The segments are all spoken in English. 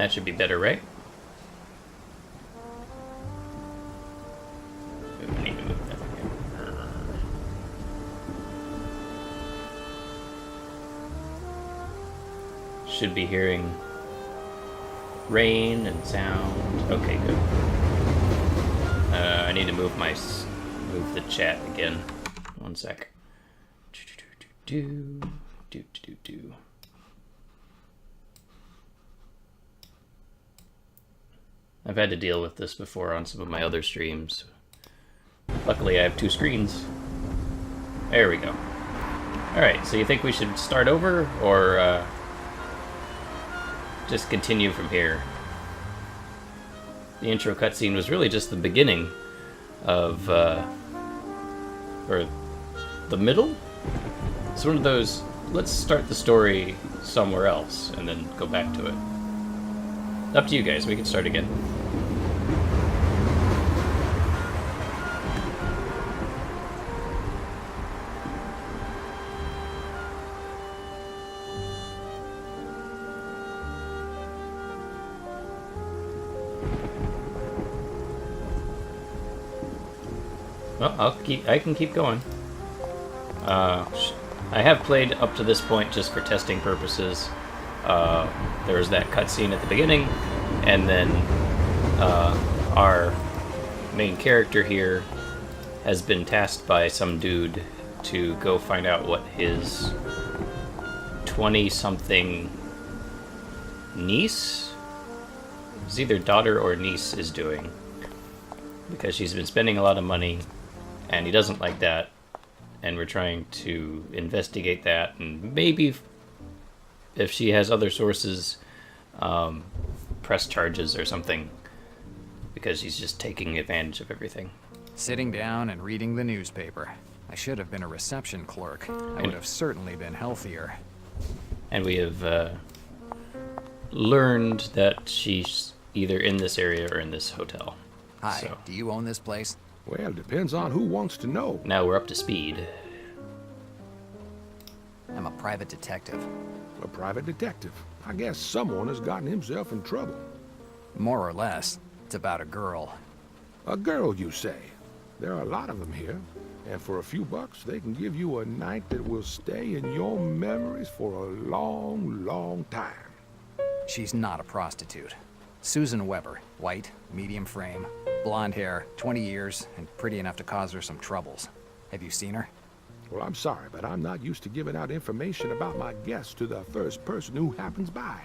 That should be better, right? Ooh, I need to move that again. Should be hearing rain and sound. Okay, good. I need to move the chat again. One sec. Do. I've had to deal with this before on some of my other streams. Luckily, I have two screens. There we go. Alright, so you think we should start over, or just continue from here? The intro cutscene was really just the beginning of, or the middle? It's one of those, let's start the story somewhere else, and then go back to it. Up to you guys, we can start again. Well, I can keep going. I have played up to this point just for testing purposes. There was that cutscene at the beginning, and then our main character here has been tasked by some dude to go find out what his 20-something niece? It's either daughter or niece is doing, because she's been spending a lot of money, and he doesn't like that, and we're trying to investigate that, and maybe if she has other sources, press charges or something, because she's just taking advantage of everything. Sitting down and reading the newspaper. I should have been a reception clerk. I would have certainly been healthier. And we have learned that she's either in this area or in this hotel. Hi, So do you own this place? Well, depends on who wants to know. now we're up to speed. I'm a private detective. A private detective. I guess someone has gotten himself in trouble. More or less. It's about a girl. A girl, you say? There are a lot of them here. And for a few bucks, they can give you a night that will stay in your memories for a long, long time. She's not a prostitute. Susan Weber, white, medium frame, blonde hair, 20 years, and pretty enough to cause her some troubles. Have you seen her? Well, I'm sorry, but I'm not used to giving out information about my guests to the first person who happens by.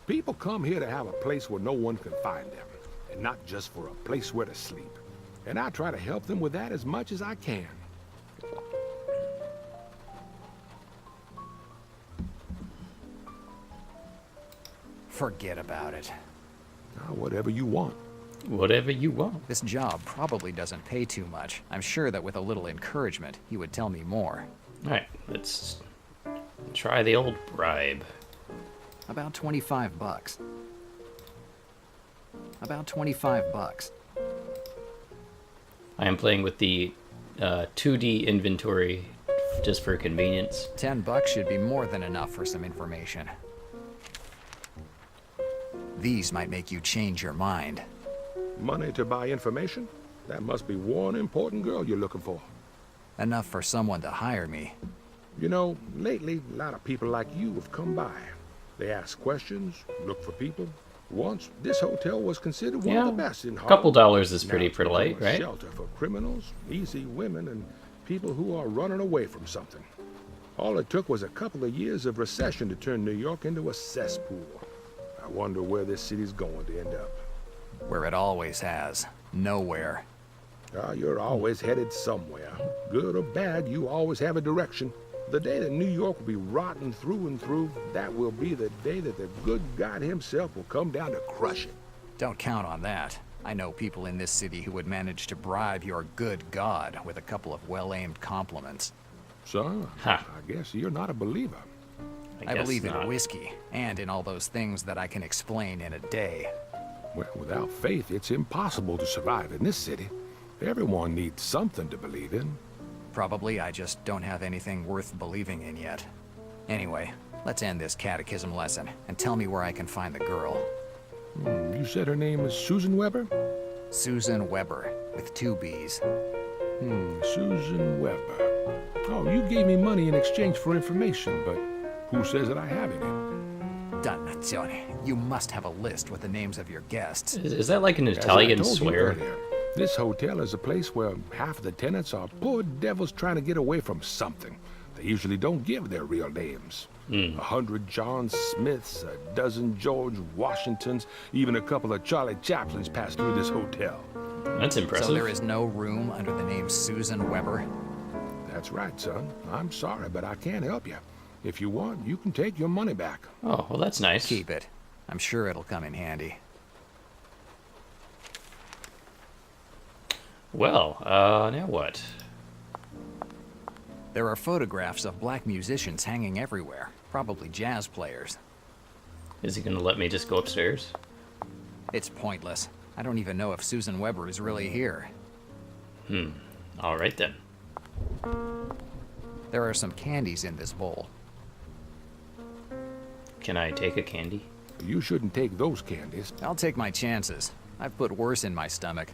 People come here to have a place where no one can find them, and not just for a place where to sleep. And I try to help them with that as much as I can. Forget about it. Whatever you want. Whatever you want. This job probably doesn't pay too much. I'm sure that with a little encouragement, he would tell me more. Alright, let's try the old bribe. About 25 bucks. About 25 bucks. I am playing with the 2D inventory just for convenience. 10 bucks should be more than enough for some information. These might make you change your mind. Money to buy information? That must be one important girl you're looking for. Enough for someone to hire me. You know, lately, a lot of people like you have come by. They ask questions, look for people. Once, this hotel was considered one of the best in a Harlem. couple dollars is pretty Now it's become polite, a right? shelter for criminals, easy women, and people who are running away from something. All it took was a couple of years of recession to turn New York into a cesspool. I wonder where this city's going to end up. Where it always has. Nowhere. You're always headed somewhere. Good or bad, you always have a direction. The day that New York will be rotten through and through, that will be the day that the good God himself will come down to crush it. Don't count on that. I know people in this city who would manage to bribe your good God with a couple of well-aimed compliments. Son, Ha. I guess you're not a believer. I guess believe not. in whiskey, and in all those things that I can explain in a day. Well, without faith, it's impossible to survive in this city. Everyone needs something to believe in. Probably I just don't have anything worth believing in yet. Anyway, let's end this catechism lesson, and tell me where I can find the girl. You said her name is Susan Weber? Susan Weber, with 2 B's. Susan Weber. Oh, you gave me money in exchange for information, but who says that I have any? Dannazione. You must have a list with the names of your guests. Is that like an As I Italian told you swear? earlier, this hotel is a place where half the tenants are poor devils trying to get away from something. They usually don't give their real names. 100 John Smiths, a dozen George Washingtons, even a couple of Charlie Chaplins pass through this hotel. That's impressive. So there is no room under the name Susan Weber? That's right, son. I'm sorry, but I can't help you. If you want, you can take your money back. Oh, well, that's nice. Keep it. I'm sure it'll come in handy. Well, now what? There are photographs of black musicians hanging everywhere, probably jazz players. Is he going to let me just go upstairs? It's pointless. I don't even know if Susan Weber is really here. All right, then. There are some candies in this bowl. Can I take a candy? You shouldn't take those candies. I'll take my chances. I've put worse in my stomach.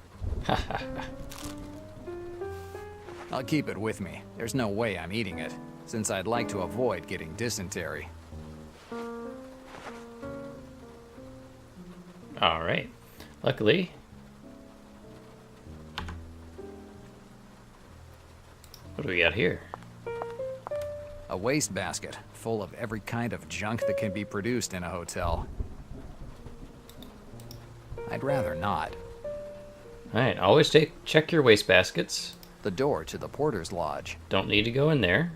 I'll keep it with me. There's no way I'm eating it, since I'd like to avoid getting dysentery. All right. Luckily. What do we got here? A wastebasket full of every kind of junk that can be produced in a hotel. I'd rather not. All right. Always check your wastebaskets. The door to the porter's lodge. Don't need to go in there.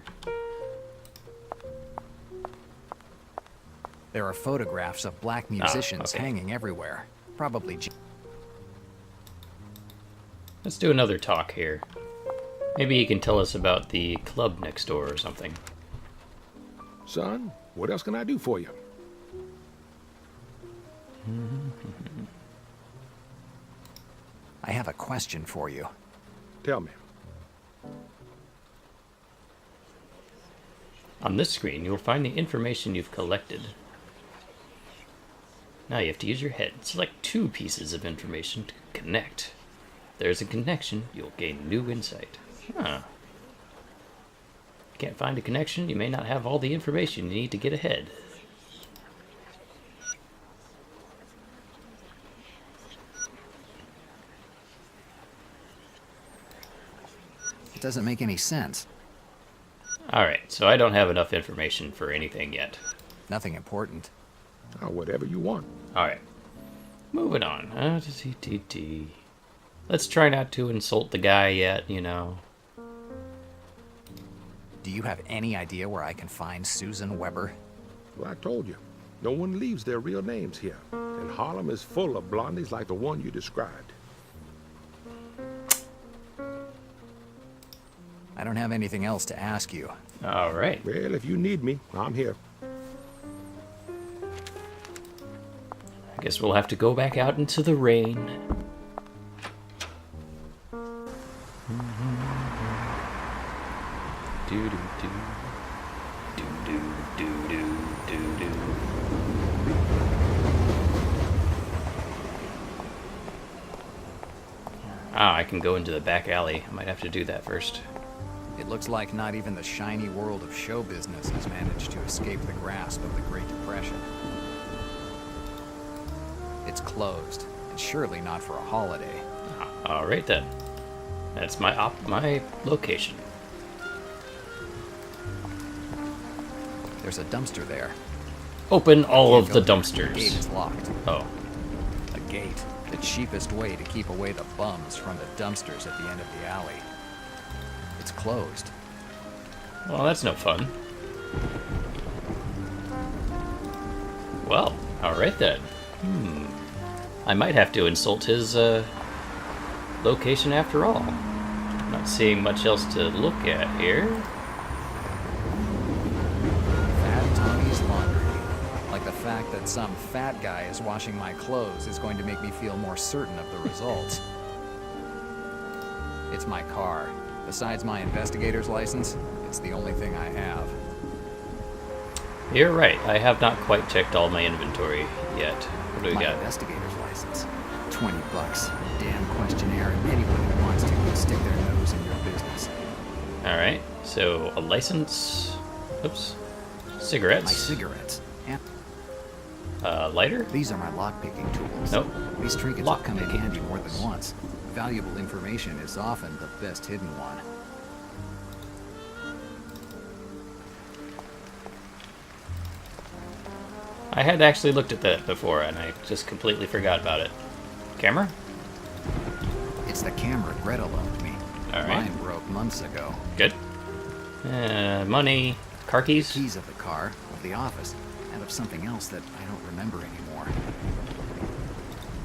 There are photographs of black musicians okay. hanging everywhere. Probably. Let's do another talk here. Maybe he can tell us about the club next door or something. Son, what else can I do for you? I have a question for you. Tell me. On this screen, you'll find the information you've collected. Now you have to use your head. Select 2 pieces of information to connect. If there's a connection, you'll gain new insight. Huh. Can't find a connection, you may not have all the information you need to get ahead. It doesn't make any sense. Alright, so I don't have enough information for anything yet. Nothing important. Oh, whatever you want. Alright. Moving on. Let's try not to insult the guy yet, you know. Do you have any idea where I can find Susan Weber? Well, I told you. No one leaves their real names here. And Harlem is full of blondies like the one you described. I don't have anything else to ask you. Alright. Well, if you need me, I'm here. I guess we'll have to go back out into the rain. Do do do. Do do do do do do. Ah, I can go into the back alley. I might have to do that first. It looks like not even the shiny world of show business has managed to escape the grasp of the Great Depression. It's closed, and surely not for a holiday. All right then. That's my location. There's a dumpster there. Open all of Can't the go there. The gate dumpsters. is locked. Oh, A gate, the cheapest way to keep away the bums from the dumpsters at the end of the alley. It's closed. well, that's no fun. Well, all right then. I might have to insult his location after all. Not seeing much else to look at here. Fat Tommy's Laundry. Like the fact that some fat guy is washing my clothes is going to make me feel more certain of the results. It's my car. Besides my investigator's license, it's the only thing I have. You're right. I have not quite checked all my inventory yet. What do we My got? investigator's license. $20. Damn questionnaire, and anyone who wants to can stick their nose in your business. Alright, so a license. Oops. My Cigarettes. cigarettes. And Lighter? these are my lockpicking tools. Nope. These trinkets will come in Lockpicking handy more tools. than once. Valuable information is often the best hidden one. I had actually looked at that before, and I just completely forgot about it. Camera? It's the camera Greta loaned me. All right. Mine broke months ago. Good. Money. Car keys? Keys of the car, of the office, and of something else that I don't remember anymore.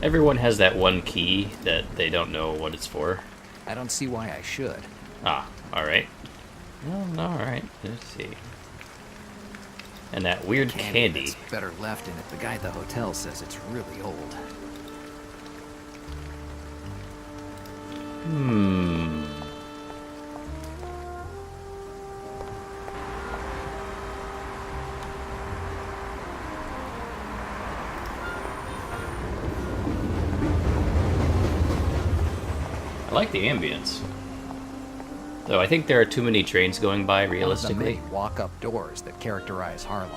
Everyone has that one key that they don't know what it's for. I don't see why I should. Ah, alright. Well, alright. Let's see. And that weird candy. That's better left in it. The guy at the hotel says it's really old. I like the ambience. Though I think there are too many trains going by One of the realistically. many walk-up doors that characterize Harlem.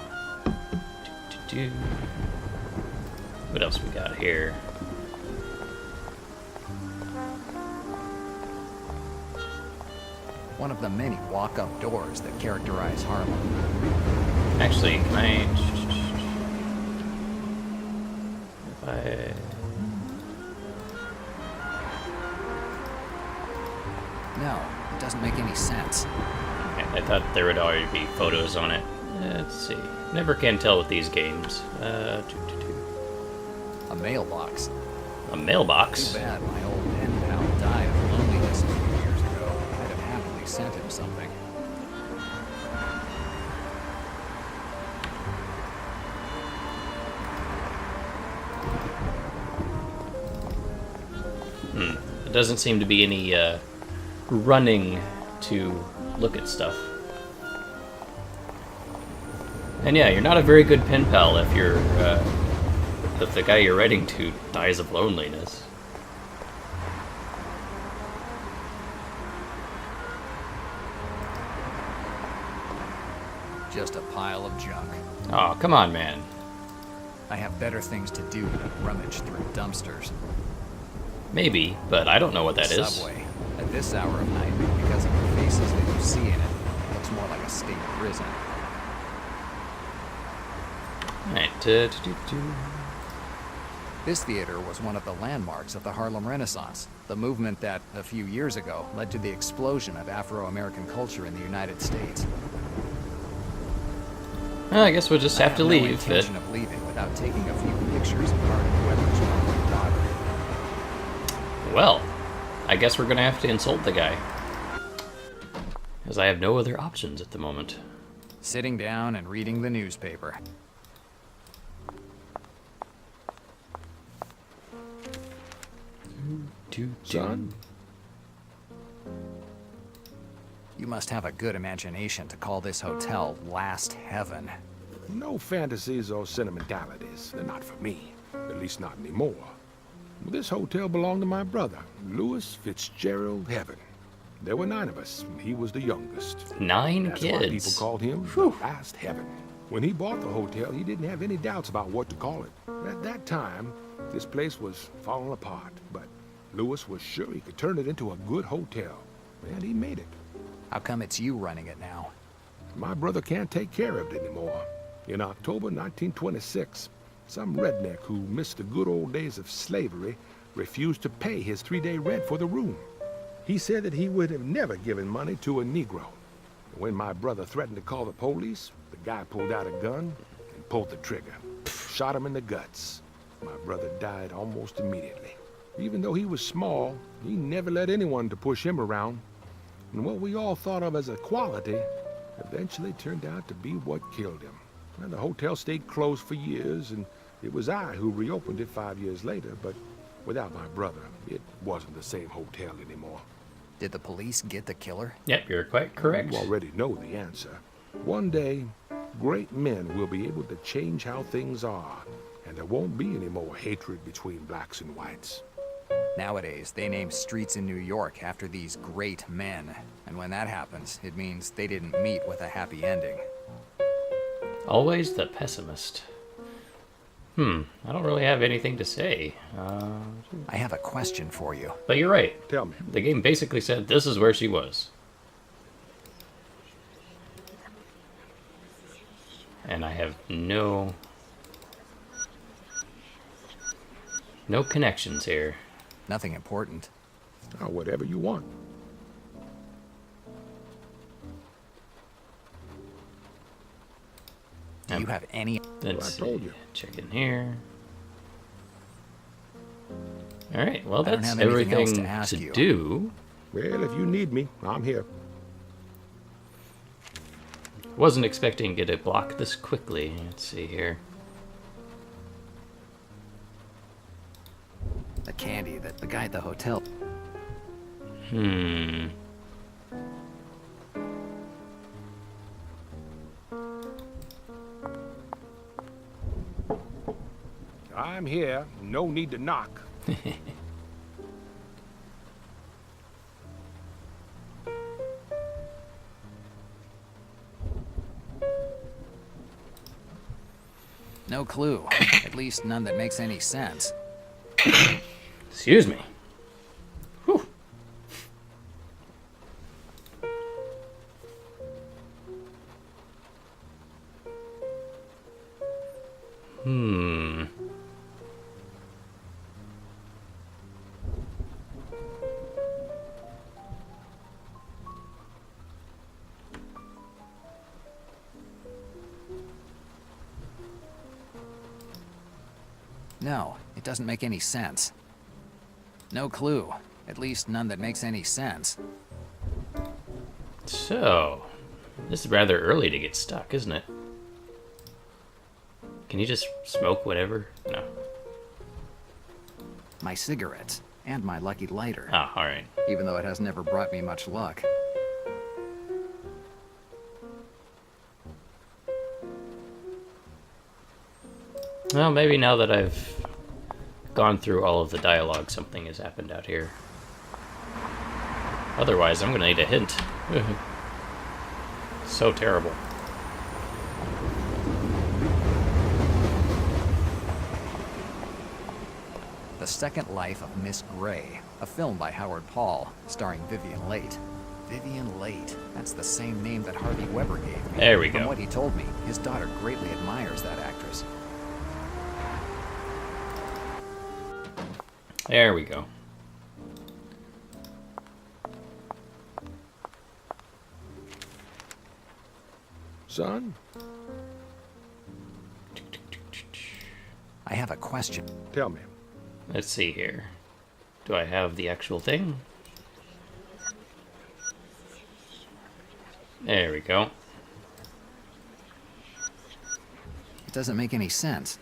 Do-do-do. What else we got here? One of the many walk-up doors that characterize Harlem. Actually, can I... If I... No, it doesn't make any sense. I thought there would already be photos on it. Let's see. Never can tell with these games. A mailbox. A mailbox? Too bad my old pen pal died of loneliness a few years ago. I'd have happily sent him something. There doesn't seem to be any running to look at stuff. And yeah, you're not a very good pen pal if you're if the guy you're writing to dies of loneliness. Just a pile of junk. Oh, come on, man. I have better things to do than rummage through dumpsters. Maybe, but I don't know what that is. Subway. At this hour of night, because of the faces that you see in it, it looks more like a state prison. Alright, This theater was one of the landmarks of the Harlem Renaissance, the movement that, a few years ago, led to the explosion of Afro-American culture in the United States. Well, I guess we'll just have to no leave. intention of leaving without taking a few pictures of Harlem Weber's young daughter. Well, I guess we're gonna have to insult the guy. Because I have no other options at the moment. Sitting down and reading the newspaper. Son, You must have a good imagination to call this hotel Last Heaven. no fantasies or sentimentalities. They're not for me. At least not anymore. This hotel belonged to my brother, Louis Fitzgerald Heaven. There were 9 of us, and he was the youngest. 9 That's why people kids. called him the Last Heaven. When he bought the hotel, he didn't have any doubts about what to call it. At that time, this place was falling apart, but Louis was sure he could turn it into a good hotel, and he made it. How come it's you running it now? My brother can't take care of it anymore. In October 1926, some redneck who missed the good old days of slavery refused to pay his 3-day rent for the room. He said that he would have never given money to a Negro. When my brother threatened to call the police, the guy pulled out a gun and pulled the trigger. Shot him in the guts. My brother died almost immediately. Even though he was small, he never let anyone to push him around. And what we all thought of as a quality eventually turned out to be what killed him. And the hotel stayed closed for years, and it was I who reopened it 5 years later, but without my brother, it wasn't the same hotel anymore. Did the police get the killer? Yep, you're quite correct. You already know the answer. One day, great men will be able to change how things are, And there won't be any more hatred between blacks and whites. Nowadays, they name streets in New York after these great men. And when that happens, it means they didn't meet with a happy ending. Always the pessimist. I don't really have anything to say. I have a question for you. But you're right. Tell me. The game basically said this is where she was. And I have no connections here. Nothing important. Oh, whatever you want. Do you have any... Let's Well, I told see. you. Check in here. Alright, well I don't that's have anything else everything to ask to you. do. Well, if you need me, I'm here. Wasn't expecting it to block this quickly. Let's see here. The candy that the guy at the hotel... I'm here. No need to knock. No clue. At least none that makes any sense. Excuse me. Whew. No, it doesn't make any sense. No clue. At least none that makes any sense. So, this is rather early to get stuck, isn't it? Can you just smoke whatever? No. My cigarettes. And my lucky lighter. Ah, alright. Even though it has never brought me much luck. Well, maybe now that I've gone through all of the dialogue, something has happened out here. Otherwise, I'm gonna need a hint. So terrible. The Second Life of Miss Gray, a film by Howard Paul, starring Vivian Leight. Vivian Leight. That's the same name that Harvey Weber gave me. There we From go. what he told me, his daughter greatly admires that actress. There we go. Son, I have a question. tell me. Let's see here. Do I have the actual thing? There we go. It doesn't make any sense.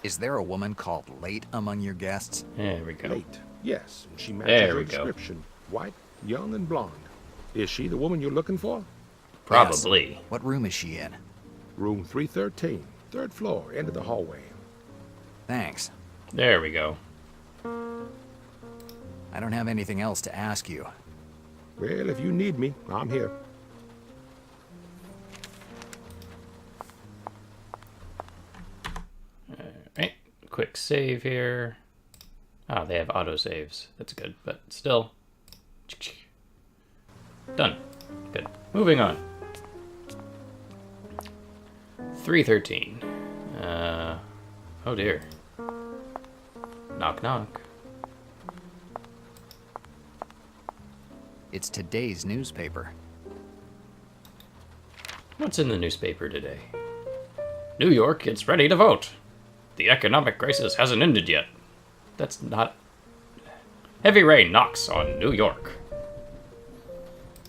Is there a woman called Leight among your guests? There we go. Late. Yes, and she matches There your we go. description. White, young, and blonde. Is she the woman you're looking for? Probably. Yes. What room is she in? Room 313, third floor, end of the hallway. Thanks. There we go. I don't have anything else to ask you. Well, if you need me, I'm here. Right. Quick save here. Ah, they have autosaves. That's good, but still. Done. Good. Moving on. 313. Oh dear. Knock knock. It's today's newspaper. What's in the newspaper today? New York gets ready to vote. The economic crisis hasn't ended yet. That's not... Heavy rain knocks on New York.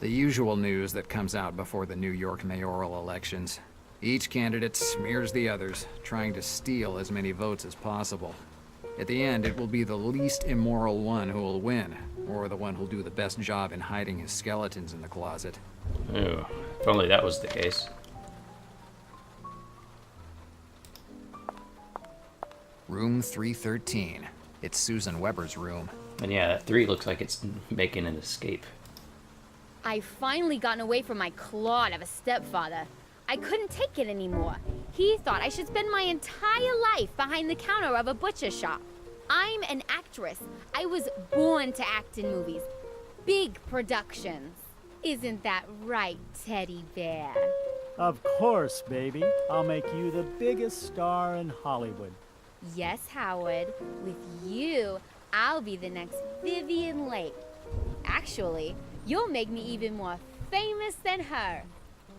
The usual news that comes out before the New York mayoral elections. Each candidate smears the others, trying to steal as many votes as possible. At the end, it will be the least immoral one who will win, or the one who'll do the best job in hiding his skeletons in the closet. Ooh, if only that was the case. Room 313. It's Susan Weber's room. And yeah, that 3 looks like it's making an escape. I've finally gotten away from my clod of a stepfather. I couldn't take it anymore. He thought I should spend my entire life behind the counter of a butcher shop. I'm an actress. I was born to act in movies. Big productions. Isn't that right, Teddy Bear? Of course, baby. I'll make you the biggest star in Hollywood. Yes, Howard. With you, I'll be the next Vivian Lake. Actually, you'll make me even more famous than her.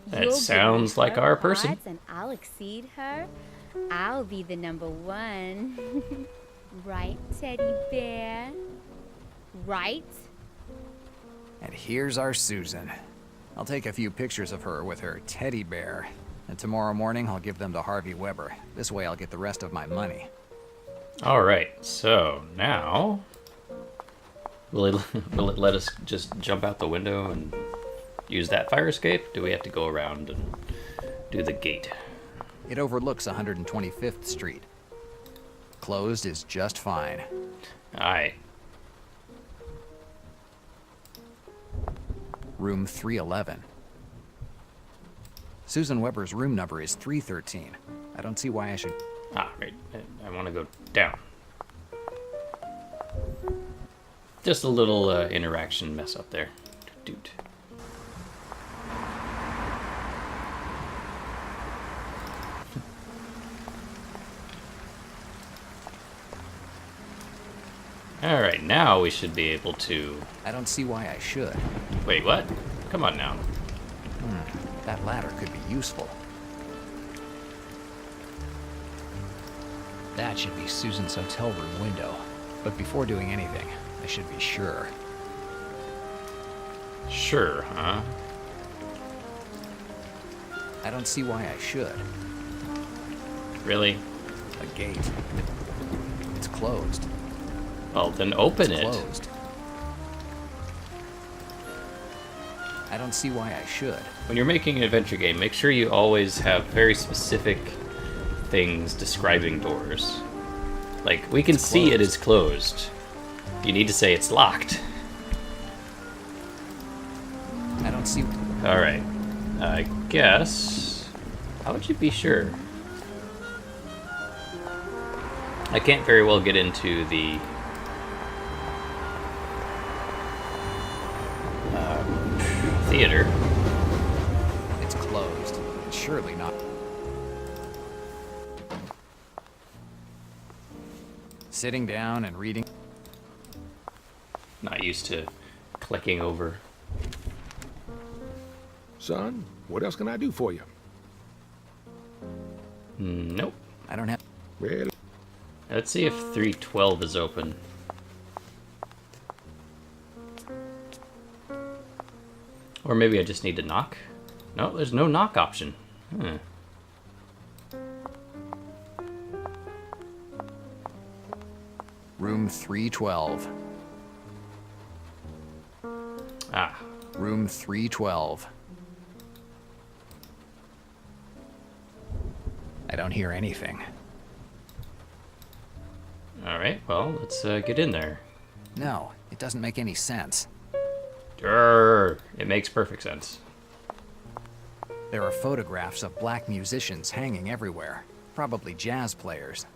That You'll sounds give me like her our person. odds And I'll exceed her. I'll be the number 1. Right, Teddy Bear? Right? And here's our Susan. I'll take a few pictures of her with her teddy bear. And tomorrow morning, I'll give them to Harvey Weber. This way, I'll get the rest of my money. Alright, so now... Will it let us just jump out the window and use that fire escape? Do we have to go around and do the gate? It overlooks 125th Street. Closed is just fine. Alright. Room 311. Susan Weber's room number is 313. I don't see why I should... Ah, right. I want to go down. Just a little interaction mess up there. Dude. Alright, now we should be able to... I don't see why I should. Wait, what? Come on now. That ladder could be useful. That should be Susan's hotel room window. But before doing anything, I should be sure. Sure, huh? I don't see why I should. Really? A gate. It's closed. Well, then open It's it. closed. I don't see why I should. When you're making an adventure game, make sure you always have very specific things describing doors. Like, we can see it is closed. You need to say it's locked. I don't see... Alright. I guess... How would you be sure? I can't very well get into the... theater. It's closed. It's surely not... Sitting down and reading... Not used to clicking over. Son, what else can I do for you? Nope. I don't have... Well, Let's see if 312 is open. Or maybe I just need to knock? No, there's no knock option. Room 312. Ah, Room 312. I don't hear anything. alright, well, let's get in there. No, it doesn't make any sense. Grrr, it makes perfect sense. There are photographs of black musicians hanging everywhere. Probably jazz players.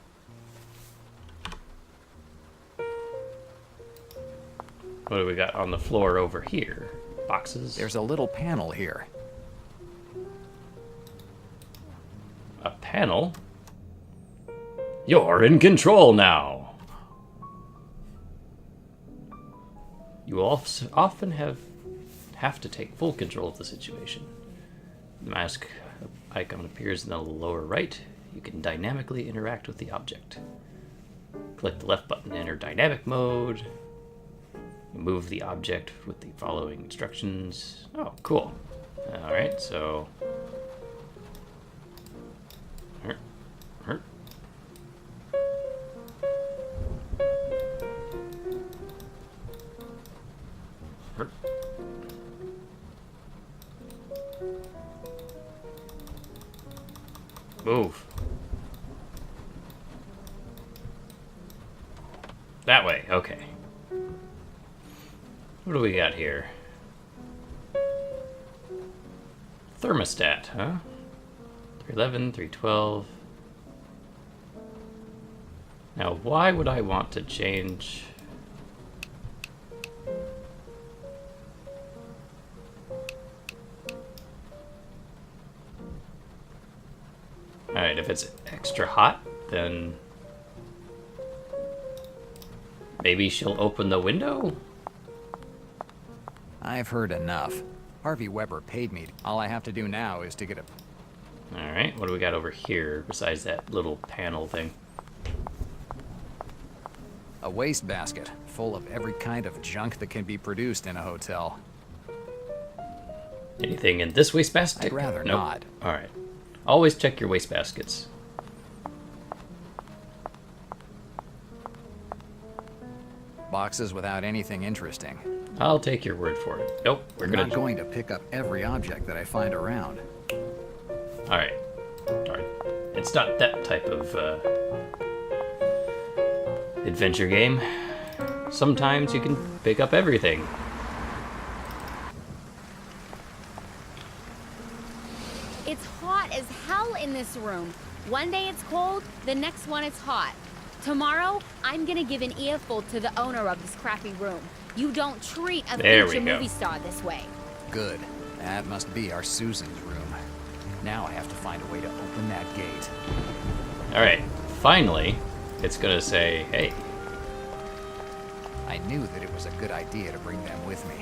What do we got on the floor over here? Boxes? There's a little panel here. a panel. You're in control now. You will often have to take full control of the situation. The mask icon appears in the lower right. You can dynamically interact with the object. Click the left button to enter dynamic mode. Move the object with the following instructions. Oh, cool. Alright, so... Move. that way. Okay. What do we got here? Thermostat, huh? 311, 312. Now, why would I want to change? Alright, if it's extra hot, then maybe she'll open the window? I've heard enough. Harvey Weber paid me. All I have to do now is to get a... Alright, what do we got over here besides that little panel thing? A wastebasket full of every kind of junk that can be produced in a hotel. Anything in this wastebasket? I'd rather Nope. not. Alright. Always check your wastebaskets. Boxes without anything interesting. I'll take your word for it. Nope, we're I'm gonna... not going to pick up every object that I find around. Alright. Darn. It's not that type of, adventure game. Sometimes you can pick up everything. It's hot as hell in this room. One day it's cold, the next one it's hot. Tomorrow, I'm gonna give an earful to the owner of this crappy room. You don't treat a There we future go. movie star this way. Good. That must be our Susan's room. Now I have to find a way to open that gate. Alright, finally, it's gonna say, hey, I knew that it was a good idea to bring them with me.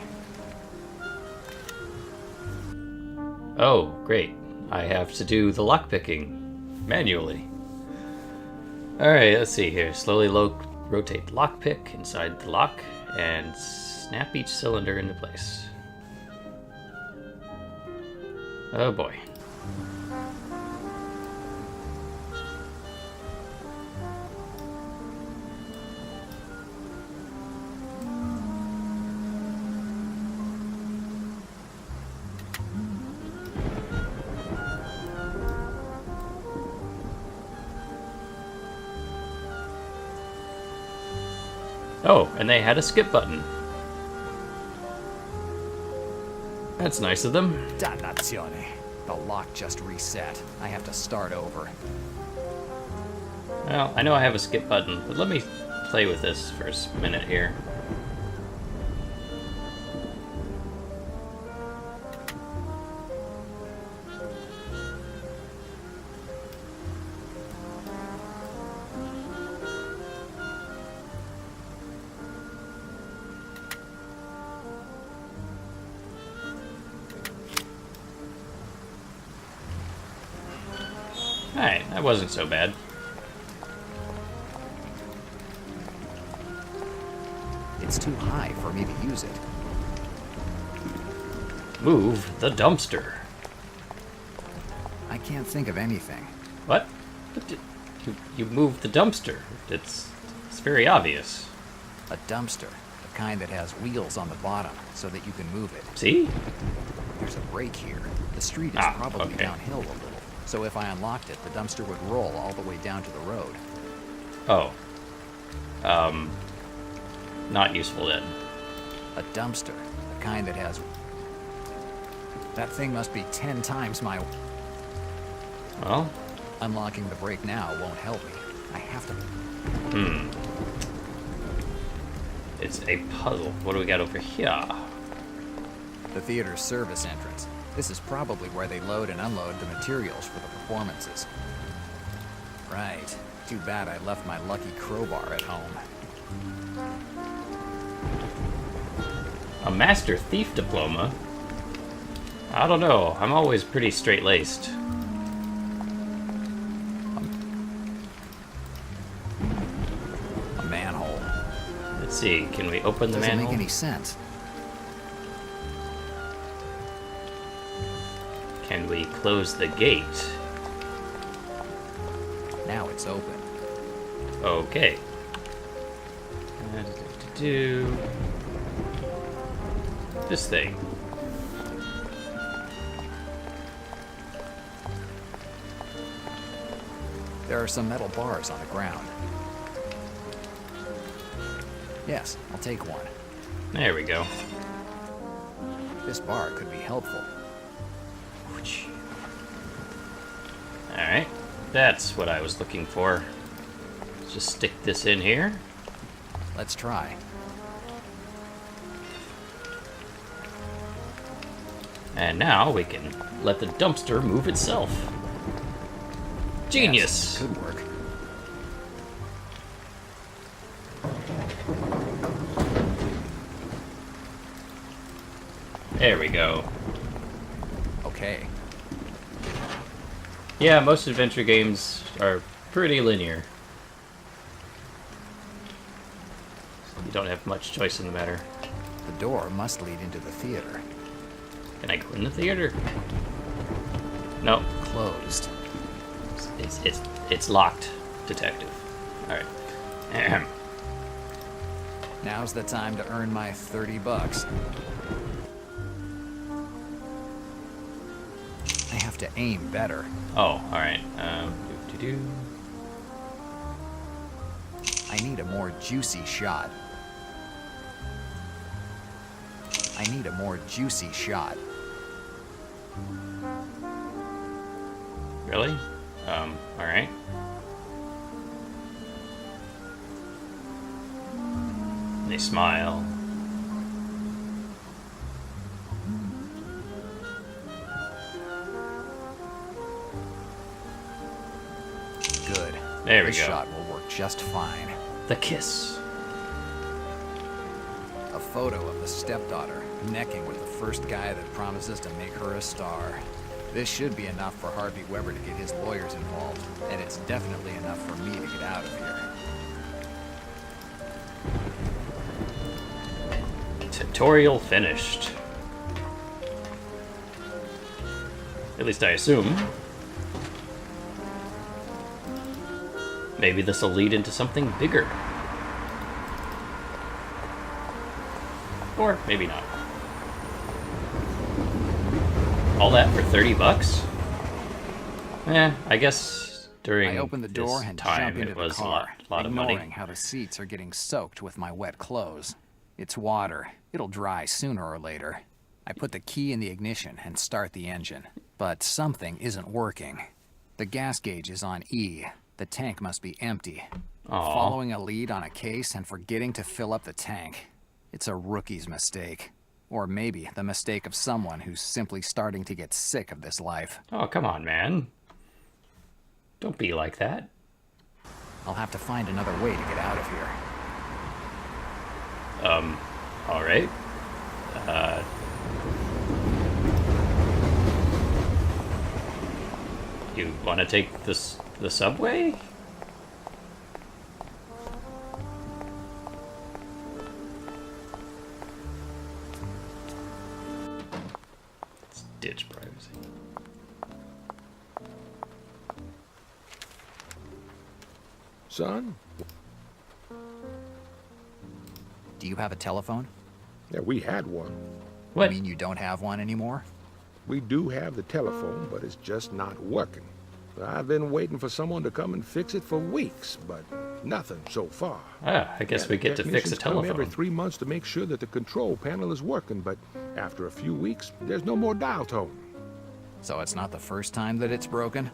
oh, great. I have to do the lockpicking manually. Alright, let's see here. Slowly rotate the lockpick inside the lock and snap each cylinder into place. Oh boy. Oh, and they had a skip button. That's nice of them. Dannazione. The lock just reset. I have to start over. Well, I know I have a skip button, but let me play with this for a minute here. Alright, that wasn't so bad. It's too high for me to use it. Move the dumpster. I can't think of anything. What? You moved the dumpster. It's very obvious. A dumpster. The kind that has wheels on the bottom so that you can move it. See? There's a break here. The street is Ah, probably okay. downhill a little. So if I unlocked it, the dumpster would roll all the way down to the road. Oh. Not useful then. A dumpster. The kind that has... That thing must be 10 times my... Well, Unlocking the brake now won't help me. I have to... it's a puzzle. What do we got over here? The theater's service entrance. This is probably where they load and unload the materials for the performances. Right. Too bad I left my lucky crowbar at home. A master thief diploma? I don't know. I'm always pretty straight-laced. A manhole. Let's see. Can we open the Doesn't manhole? make any sense. Can we close the gate? Now it's open. Okay. Do this thing. There are some metal bars on the ground. Yes, I'll take one. There we go. This bar could be helpful. Alright, that's what I was looking for. Let's just stick this in here. Let's try. And now we can let the dumpster move itself. Genius! Yes, could work. There we go. Okay. Yeah, most adventure games are pretty linear. You don't have much choice in the matter. The door must lead into the theater. Can I go in the theater? No, Closed. it's locked, detective. All right. Ahem. Now's the time to earn my $30. I have to aim better. Oh, all right. Do. I need a more juicy shot. I need a more juicy shot. Really? All right. They smile. Good. There we This go. shot will work just fine. The kiss. A photo of the stepdaughter necking with the first guy that promises to make her a star. This should be enough for Harvey Weber to get his lawyers involved, and it's definitely enough for me to get out of here. Tutorial finished. At least I assume. Maybe this will lead into something bigger. Or maybe not. All that for $30? I guess during I open the door this and time jump into it was the a car, lot of ignoring money. how the seats are getting soaked with my wet clothes. It's water. It'll dry sooner or later. I put the key in the ignition and start the engine. But something isn't working. The gas gauge is on E. The tank must be empty. Aw. Following a lead on a case and forgetting to fill up the tank. It's a rookie's mistake. Or maybe the mistake of someone who's simply starting to get sick of this life. Oh, come on, man. Don't be like that. I'll have to find another way to get out of here. All right. You want to take the subway? Let's ditch privacy. Son? Do you have a telephone? Yeah, we had one. What? You mean you don't have one anymore? We do have the telephone, but it's just not working. I've been waiting for someone to come and fix it for weeks, but nothing so far. I guess we get to fix a Technicians come every telephone. 3 months to make sure that the control panel is working, but after a few weeks, there's no more dial tone. So it's not the first time that it's broken?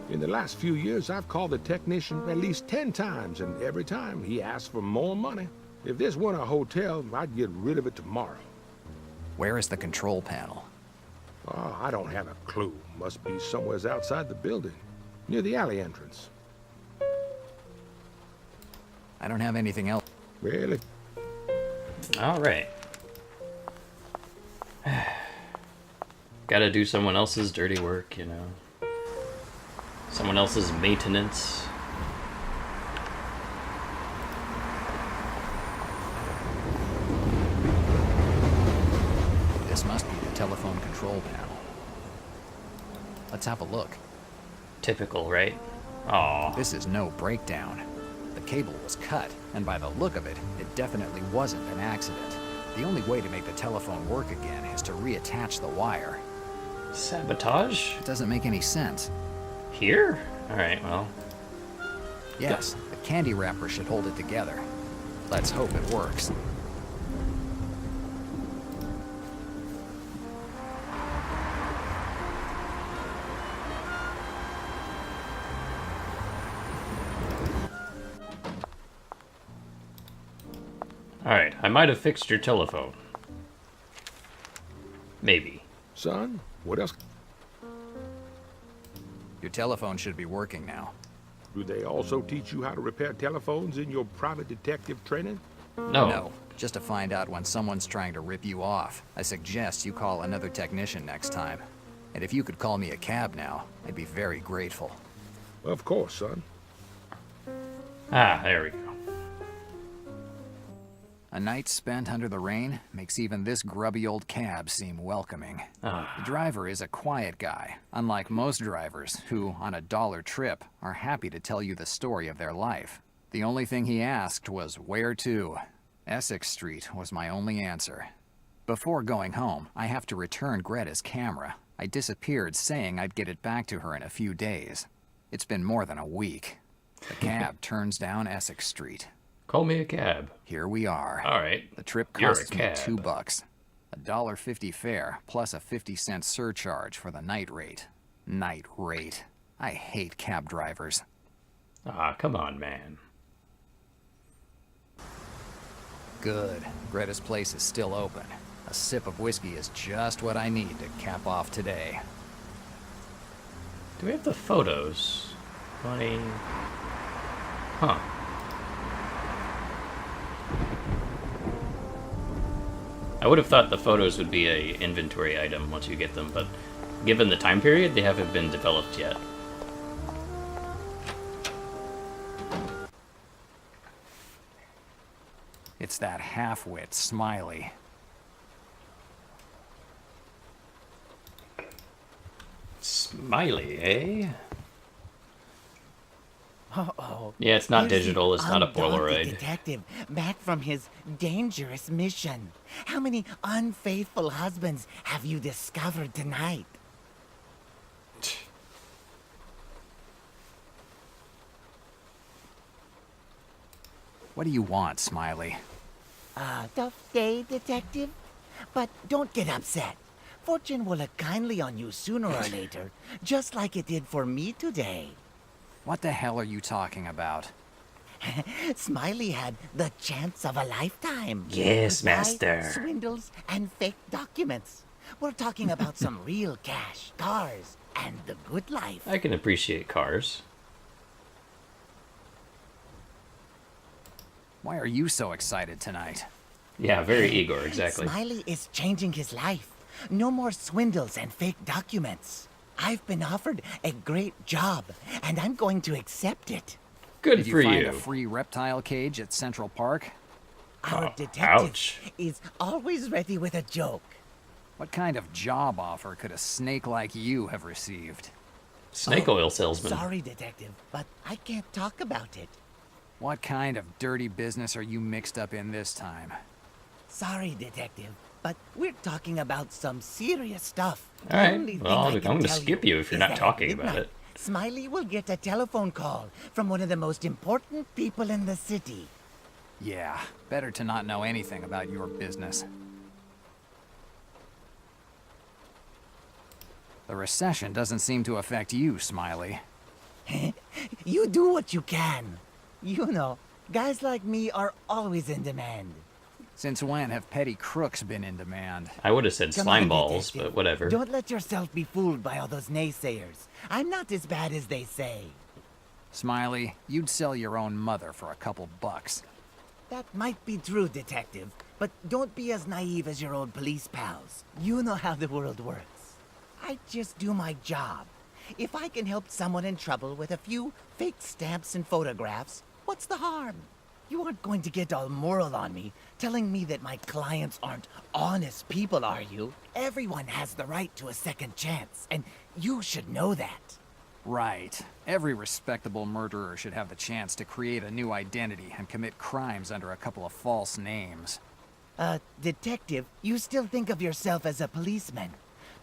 In the last few years, I've called the technician at least 10 times, and every time he asks for more money. If this weren't a hotel, I'd get rid of it tomorrow. Where is the control panel? Oh, I don't have a clue. Must be somewhere outside the building, near the alley entrance. I don't have anything else. Really? All right. Gotta do someone else's dirty work, you know. Someone else's maintenance. This must be the telephone control panel. Let's have a look. Typical, right? Aw. This is no breakdown. The cable was cut, and by the look of it, it definitely wasn't an accident. The only way to make the telephone work again is to reattach the wire. Sabotage? It doesn't make any sense. Here? Alright, well. Yes, the candy wrapper should hold it together. Let's hope it works. Alright, I might have fixed your telephone. Maybe. Son, what else? Your telephone should be working now. Do they also teach you how to repair telephones in your private detective training? No. No, just to find out when someone's trying to rip you off. I suggest you call another technician next time. And if you could call me a cab now, I'd be very grateful. Of course, son. Ah, there we go. A night spent under the rain makes even this grubby old cab seem welcoming. The driver is a quiet guy, unlike most drivers who, on a dollar trip, are happy to tell you the story of their life. The only thing he asked was where to. Essex Street was my only answer. Before going home, I have to return Greta's camera. I disappeared saying I'd get it back to her in a few days. It's been more than a week. The cab turns down Essex Street. Call me a cab. Here we are. Alright. The trip You're a costs me cab. $2. $1.50 fare plus a 50-cent surcharge for the night rate. Night rate. I hate cab drivers. Ah, come on, man. Good. Greta's place is still open. A sip of whiskey is just what I need to cap off today. Do we have the photos? 20... Huh. I would have thought the photos would be a inventory item once you get them, but given the time period, they haven't been developed yet. It's that half-wit Smiley. Smiley, eh? Uh-oh. Yeah, it's not Here's the digital, it's not a undaunted Polaroid. detective back from his dangerous mission. How many unfaithful husbands have you discovered tonight? What do you want, Smiley? Tough day, detective? But don't get upset. Fortune will look kindly on you sooner or later, just like it did for me today. What the hell are you talking about? Smiley had the chance of a lifetime. Yes, Goodbye, master. Swindles and fake documents. We're talking about some real cash, cars, and the good life. I can appreciate cars. Why are you so excited tonight? Yeah, very Igor, exactly. Smiley is changing his life. No more swindles and fake documents. I've been offered a great job, and I'm going to accept it. Good Did for you find you. a free reptile cage at Central Park? Our Oh, detective ouch. is always ready with a joke. What kind of job offer could a snake like you have received? Snake oil salesman. Sorry, detective, but I can't talk about it. What kind of dirty business are you mixed up in this time? Sorry, detective, but we're talking about some serious stuff. All right, The only thing well, I I'm can gonna tell skip you if you're is not that at talking about midnight, it. Smiley will get a telephone call from one of the most important people in the city. Yeah, better to not know anything about your business. The recession doesn't seem to affect you, Smiley. You do what you can. You know, guys like me are always in demand. Since when have petty crooks been in demand? I would have said Come slime on, balls, detective. but whatever. Don't let yourself be fooled by all those naysayers. I'm not as bad as they say. Smiley, you'd sell your own mother for a couple bucks. That might be true, detective, but don't be as naive as your old police pals. You know how the world works. I just do my job. If I can help someone in trouble with a few fake stamps and photographs, what's the harm? You aren't going to get all moral on me, telling me that my clients aren't honest people, are you? Everyone has the right to a second chance, and you should know that. Right. Every respectable murderer should have the chance to create a new identity and commit crimes under a couple of false names. Detective, you still think of yourself as a policeman.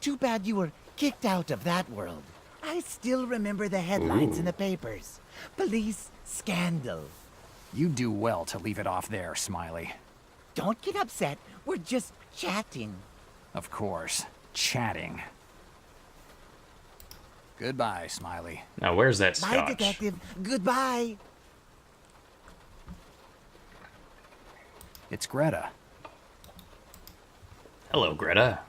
Too bad you were kicked out of that world. I still remember the headlines in the papers. Police scandal. You do well to leave it off there, Smiley. Don't get upset. We're just chatting. Of course. Chatting. Goodbye, Smiley. Now, where's that Bye, scotch? detective. Goodbye. It's Greta. Hello, Greta.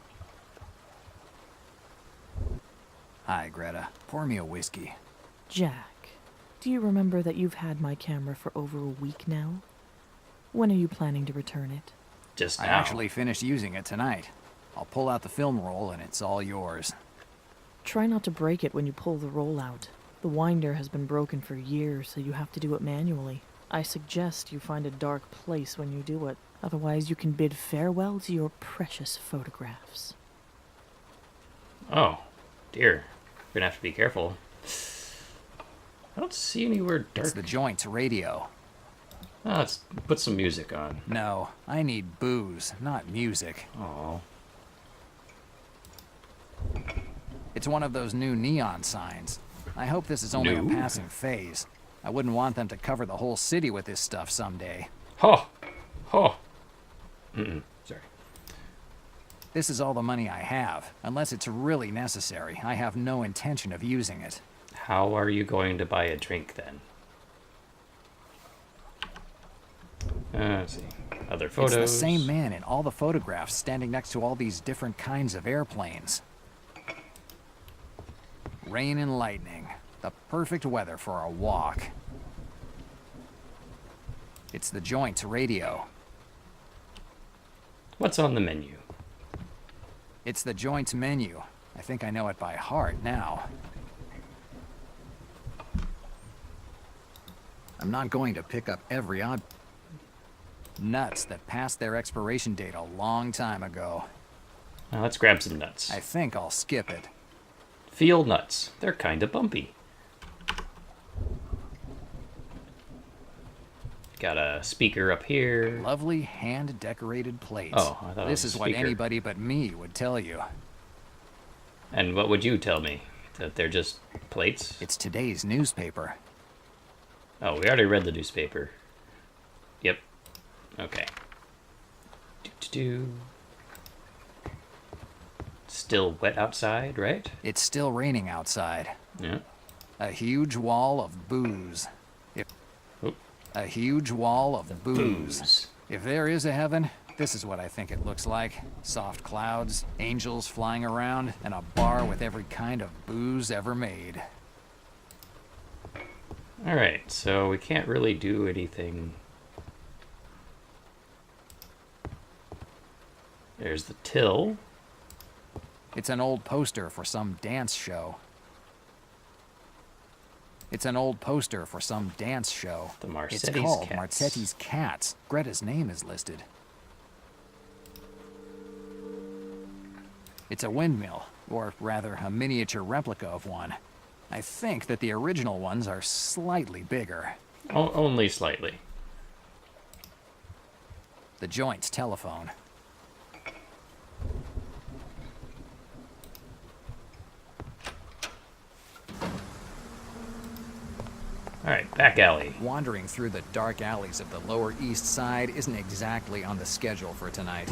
Hi, Greta. Pour me a whiskey. Jack, do you remember that you've had my camera for over a week now? When are you planning to return it? Just I now. actually finished using it tonight. I'll pull out the film roll and it's all yours. Try not to break it when you pull the roll out. The winder has been broken for years, so you have to do it manually. I suggest you find a dark place when you do it. Otherwise, you can bid farewell to your precious photographs. Oh, dear. We're gonna have to be careful. I don't see anywhere dark. It's the joint's radio. Oh, let's put some music on. No, I need booze, not music. Oh. It's one of those new neon signs. I hope this is only a New? passing phase. I wouldn't want them to cover the whole city with this stuff someday. Ho! Ho! Sorry. This is all the money I have. Unless it's really necessary, I have no intention of using it. How are you going to buy a drink then? Let's see. Other photos. It's the same man in all the photographs standing next to all these different kinds of airplanes. Rain and lightning. The perfect weather for a walk. It's the joint's radio. What's on the menu? It's the joint's menu. I think I know it by heart now. I'm not going to pick up every odd nuts that passed their expiration date a long time ago. Now let's grab some nuts. I think I'll skip it. Field nuts. They're kind of bumpy. Got a speaker up here. Lovely hand-decorated plates. Oh, I thought it this was is a what speaker. anybody but me would tell you. And what would you tell me? That they're just plates? It's today's newspaper. Oh, we already read the newspaper. Yep. Okay. Do-do-do. Still wet outside, right? It's still raining outside. Yeah. A huge wall of booze. Oop. A huge wall of booze. Booze. If there is a heaven, this is what I think it looks like. Soft clouds, angels flying around, and a bar with every kind of booze ever made. Alright, so we can't really do anything. There's the till. It's an old poster for some dance show. It's an old poster for some dance show. The Marsetti's It's called Cats. Marsetti's Cats. Greta's name is listed. It's a windmill, or rather a miniature replica of one. I think that the original ones are slightly bigger. Only slightly. The joint's telephone. Alright, back alley. Wandering through the dark alleys of the Lower East Side isn't exactly on the schedule for tonight.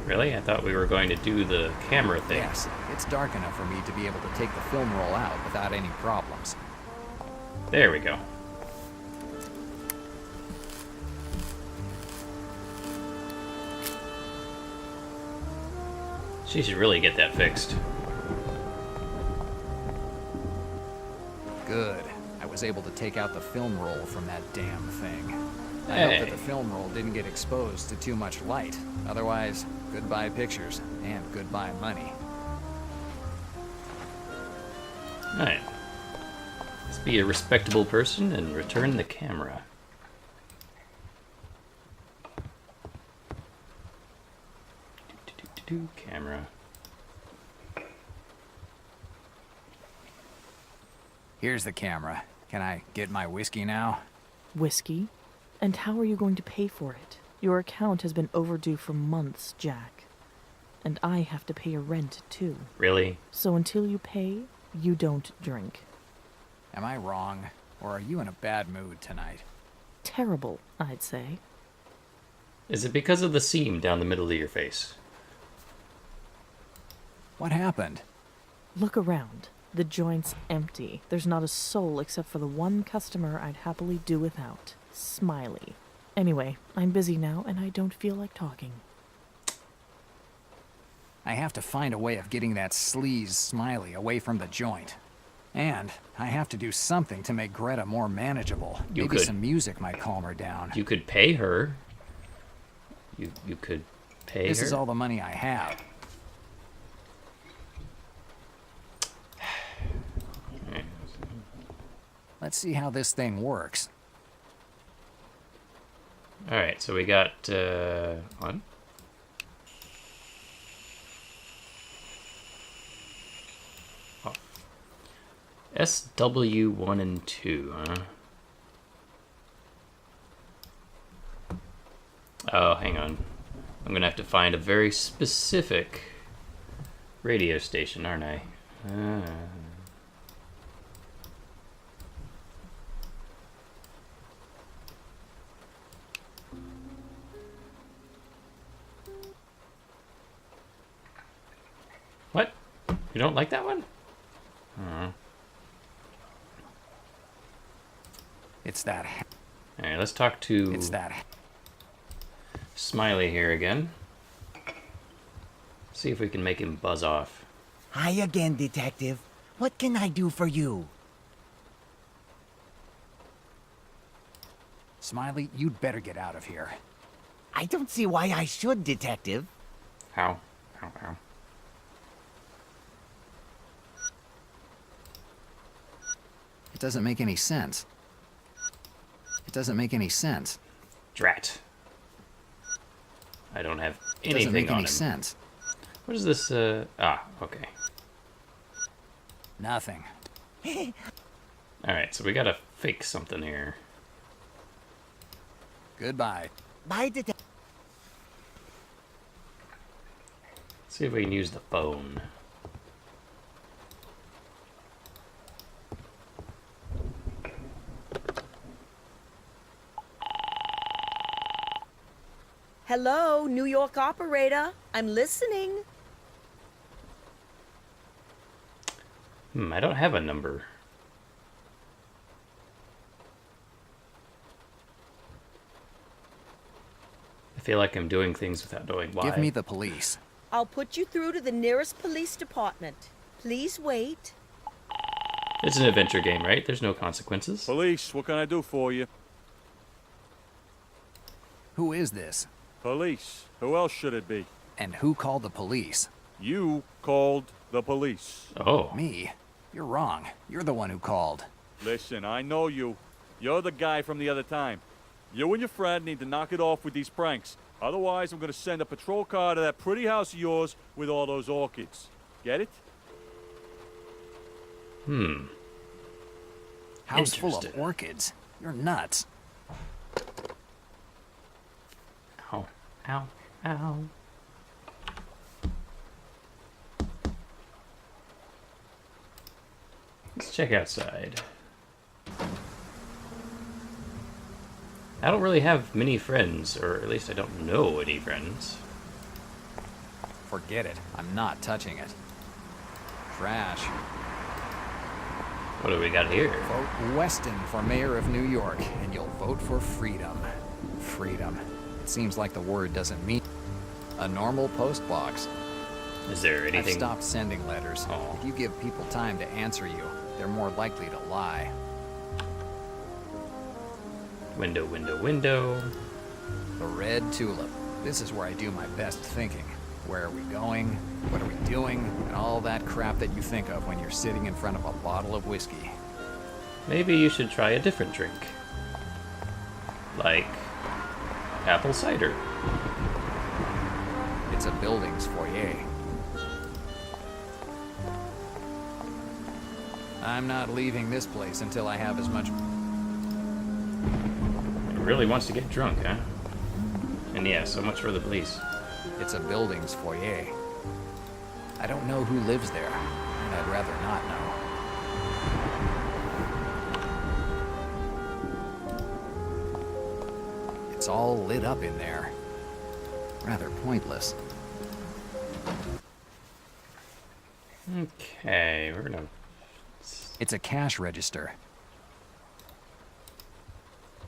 Really? I thought we were going to do the camera thing. Yes, it's dark enough for me to be able to take the film roll out without any problems. There we go. She should really get that fixed. Good. I was able to take out the film roll from that damn thing. I Hey. hope that the film roll didn't get exposed to too much light. Otherwise, goodbye pictures and goodbye money. Alright. Let's be a respectable person and return the camera. Camera. Here's the camera. Can I get my whiskey now? Whiskey? And how are you going to pay for it? Your account has been overdue for months, Jack. And I have to pay a rent, too. Really? So until you pay, you don't drink. Am I wrong? Or are you in a bad mood tonight? terrible, I'd say. Is it because of the seam down the middle of your face? What happened? Look around. The joint's empty. There's not a soul except for the one customer I'd happily do without. Smiley. Anyway, I'm busy now and I don't feel like talking. I have to find a way of getting that sleaze Smiley away from the joint. And I have to do something to make Greta more manageable. You Maybe could. some music might calm her down. You could pay her. You could pay This her. is all the money I have. Let's see how this thing works. Alright, so we got one. Oh. SW1 and 2, huh? Oh, hang on. I'm gonna have to find a very specific radio station, aren't I? What? You don't like that one? It's that. Alright, let's talk to It's that. Smiley here again. See if we can make him buzz off. Hi again, Detective. What can I do for you? Smiley, you'd better get out of here. I don't see why I should, Detective. How? How? It doesn't make any sense. It doesn't make any sense. Drat. I don't have It doesn't anything make on any him. sense. What is this? Okay. Nothing. Alright, so we gotta fake something here. Goodbye. Bye, Detective. See if we can use the phone. Hello, New York operator. I'm listening. I don't have a number. I feel like I'm doing things without knowing why. Give me the police. I'll put you through to the nearest police department. Please wait. It's an adventure game, right? There's no consequences. Police, what can I do for you? Who is this? Police. Who else should it be? And who called the police? You called the police. Oh. Me? You're wrong. You're the one who called. Listen, I know you. You're the guy from the other time. You and your friend need to knock it off with these pranks. Otherwise, I'm gonna send a patrol car to that pretty house of yours with all those orchids. Get it? House full of Interesting. orchids. You're nuts. Ow. Ow. Ow. Let's check outside. I don't really have many friends, or at least I don't know any friends. Forget it. I'm not touching it. Trash. What do we got here? Vote Weston for mayor of New York, and you'll vote for freedom. Freedom. It seems like the word doesn't mean a normal post box. Is there I've anything? stopped sending letters. Oh. If you give people time to answer you, they're more likely to lie. Window, window, window. The red tulip. This is where I do my best thinking. Where are we going? What are we doing? And all that crap that you think of when you're sitting in front of a bottle of whiskey. Maybe you should try a different drink. Like apple cider. It's a building's foyer. I'm not leaving this place until I have as much... Really wants to get drunk, huh? And yeah, so much for the police. It's a building's foyer. I don't know who lives there, and I'd rather not know. It's all lit up in there. Rather pointless. Okay, we're gonna... It's a cash register.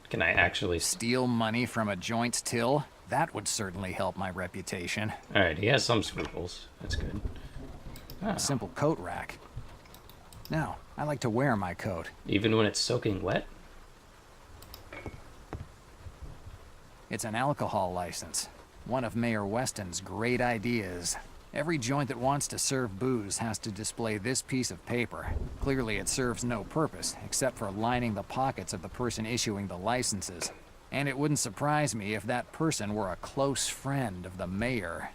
Can I actually... Steal money from a joint's till? That would certainly help my reputation. Alright, he has some scruples. That's good. A simple coat rack. No, I like to wear my coat. Even when it's soaking wet? It's an alcohol license. One of Mayor Weston's great ideas. Every joint that wants to serve booze has to display this piece of paper. Clearly it serves no purpose, except for lining the pockets of the person issuing the licenses. And it wouldn't surprise me if that person were a close friend of the mayor.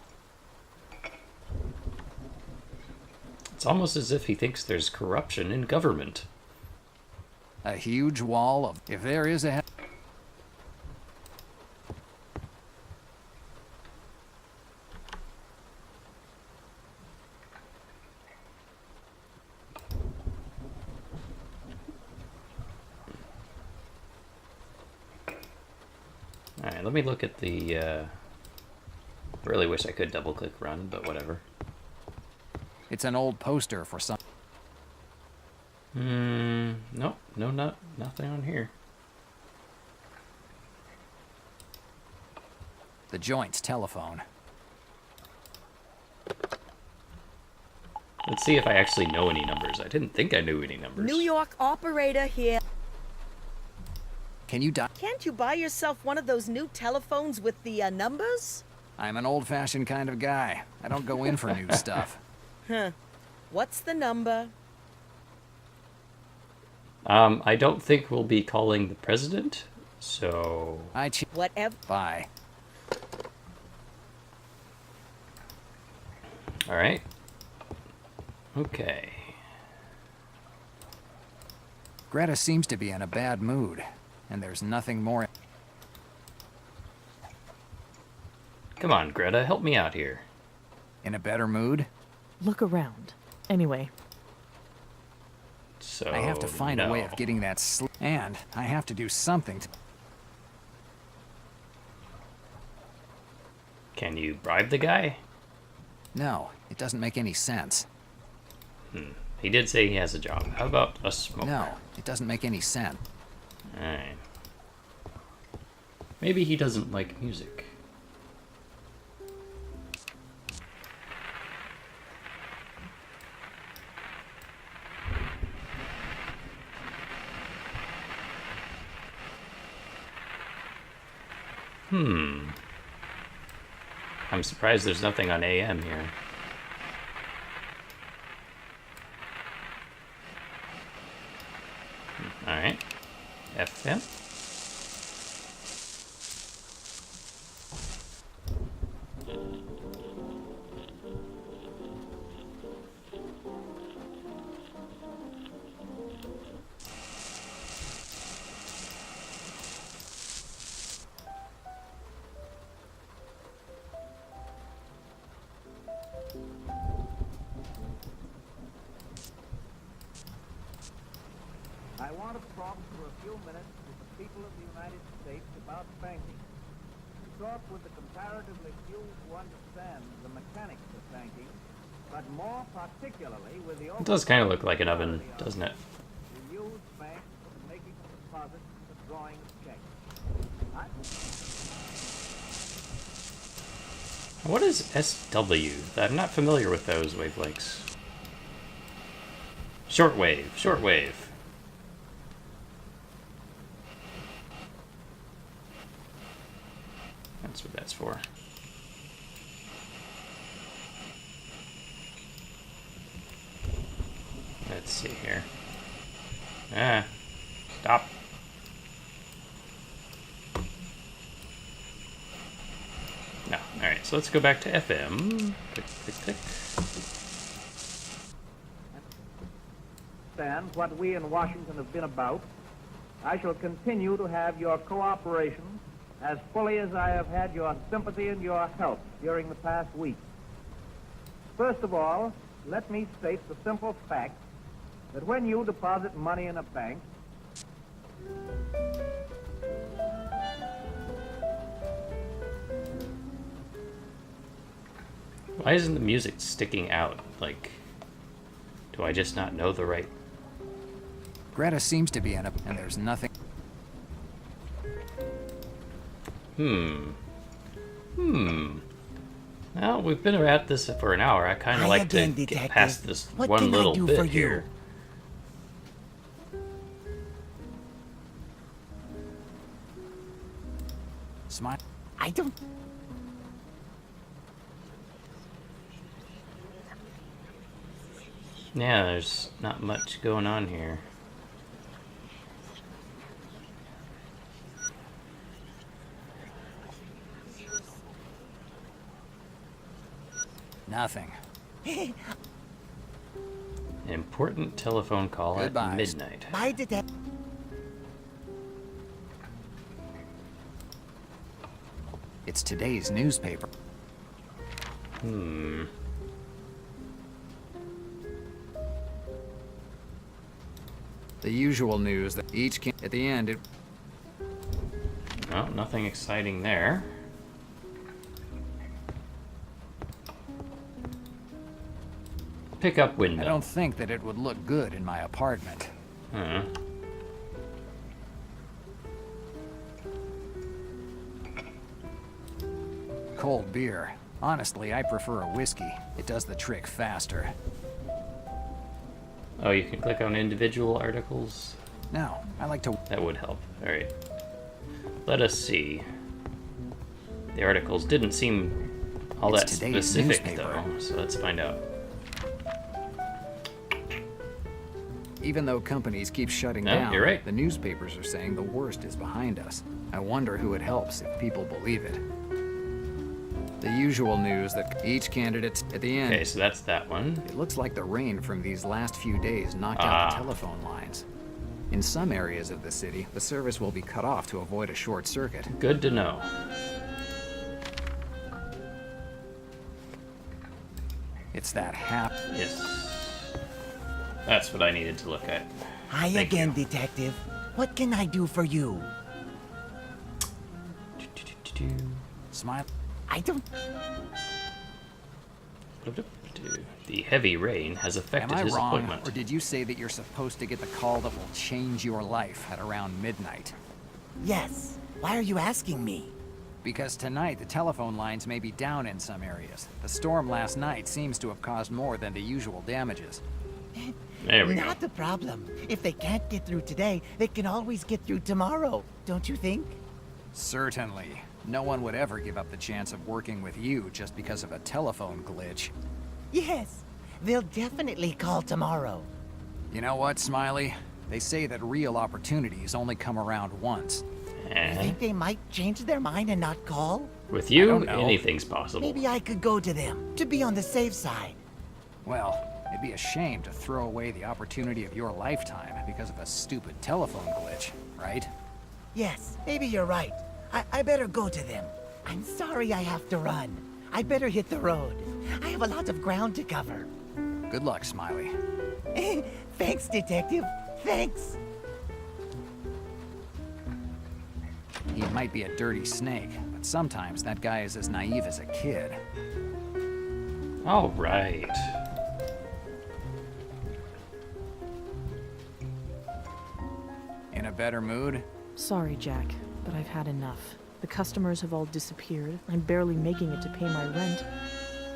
It's almost as if he thinks there's corruption in government. A huge wall of... If there is a... Alright, let me look at the, really wish I could double-click run, but whatever. It's an old poster for some... Nope, nothing on here. The joint's telephone. Let's see if I actually know any numbers. I didn't think I knew any numbers. New York operator here. Can you Can't you buy yourself one of those new telephones with the numbers? I'm an old-fashioned kind of guy. I don't go in for new stuff. Huh. What's the number? I don't think we'll be calling the president, so... Whatever. Bye. Alright. Okay. Greta seems to be in a bad mood, and there's nothing more... Come on, Greta, help me out here. In a better mood? Look around. Anyway. So, I have to find a way of getting that and I have to do something to... Can you bribe the guy? No, it doesn't make any sense. He did say he has a job. How about a smoker? No, it doesn't make any sense. Alright. Maybe he doesn't like music. I'm surprised there's nothing on AM here. Alright. FM? I want to talk for a few minutes with the people of the United States about banking. Talk with the comparatively few who understand the mechanics of banking, but more particularly with the... It does kind of look like an oven, doesn't it? We use banks for making deposits and for drawing checks. What is SW? I'm not familiar with those wavelengths. Shortwave, shortwave. That's what that's for. Let's see here. Stop. No, alright, so let's go back to FM. Click, click, click. Understand what we in Washington have been about. I shall continue to have your cooperation as fully as I have had your sympathy and your help during the past week. First of all, let me state the simple fact that when you deposit money in a bank, Why isn't the music sticking out? Like, do I just not know the right? Greta seems to be in it, and there's nothing. Well, we've been at this for an hour. I kind of Hi like to again, get Detective. past this What one can I little do bit for you? here. Smile. I don't... Yeah, there's not much going on here. Nothing. Important telephone call Goodbye. at midnight. Bye, Detective. It's today's newspaper. The usual news that each can at the end it No, nothing exciting there. Pick up I window. don't think that it would look good in my apartment. Huh. Cold beer. Honestly, I prefer a whiskey. It does the trick faster. Oh, you can click on individual articles? No, I like to... That would help. Alright. Let us see. The articles didn't seem all It's that today's specific, newspaper. though, so let's find out. Even though companies keep shutting No, down, you're right. the newspapers are saying the worst is behind us. I wonder who it helps if people believe it. The usual news that each candidate at the end... Okay, so that's that one. It looks like the rain from these last few days knocked out the telephone lines. In some areas of the city, the service will be cut off to avoid a short circuit. Good to know. It's that hap... Yes. That's what I needed to look at. Hi Thank again, you. Detective. What can I do for you? Smile. I don't... The heavy rain has Am affected I his wrong, appointment. or did you say that you're supposed to get the call that will change your life at around midnight? Yes. Why are you asking me? Because tonight the telephone lines may be down in some areas. The storm last night seems to have caused more than the usual damages. There we go. Not a problem. If they can't get through today, they can always get through tomorrow. Don't you think? Certainly. No one would ever give up the chance of working with you just because of a telephone glitch. Yes. They'll definitely call tomorrow. You know what, Smiley? They say that real opportunities only come around once. You Eh? think they might change their mind and not call? With you, don't know. anything's possible. Maybe I could go to them, to be on the safe side. Well, it'd be a shame to throw away the opportunity of your lifetime because of a stupid telephone glitch, right? Yes, maybe you're right. I better go to them. I'm sorry I have to run. I better hit the road. I have a lot of ground to cover. Good luck, Smiley. Thanks, Detective. Thanks. He might be a dirty snake, but sometimes that guy is as naive as a kid. All right. In a better mood? Sorry, Jack, but I've had enough. The customers have all disappeared. I'm barely making it to pay my rent.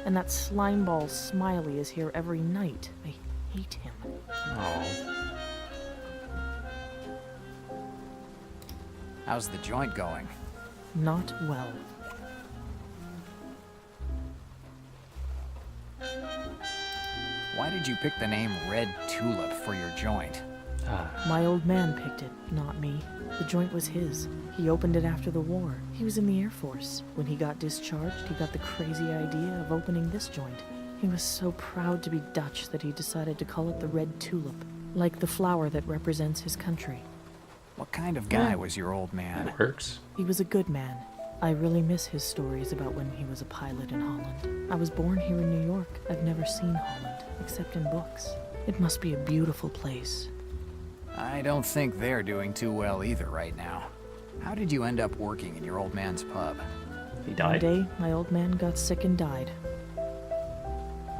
And that slimeball Smiley is here every night. I hate him. Oh. How's the joint going? Not well. Why did you pick the name Red Tulip for your joint? My old man picked it, not me. The joint was his. He opened it after the war. He was in the Air Force. When he got discharged, he got the crazy idea of opening this joint. He was so proud to be Dutch that he decided to call it the Red Tulip, like the flower that represents his country. What kind of guy was your old man? That works. He was a good man. I really miss his stories about when he was a pilot in Holland. I was born here in New York. I've never seen Holland, except in books. It must be a beautiful place. I don't think they're doing too well either right now. How did you end up working in your old man's pub? He One died. day, my old man got sick and died.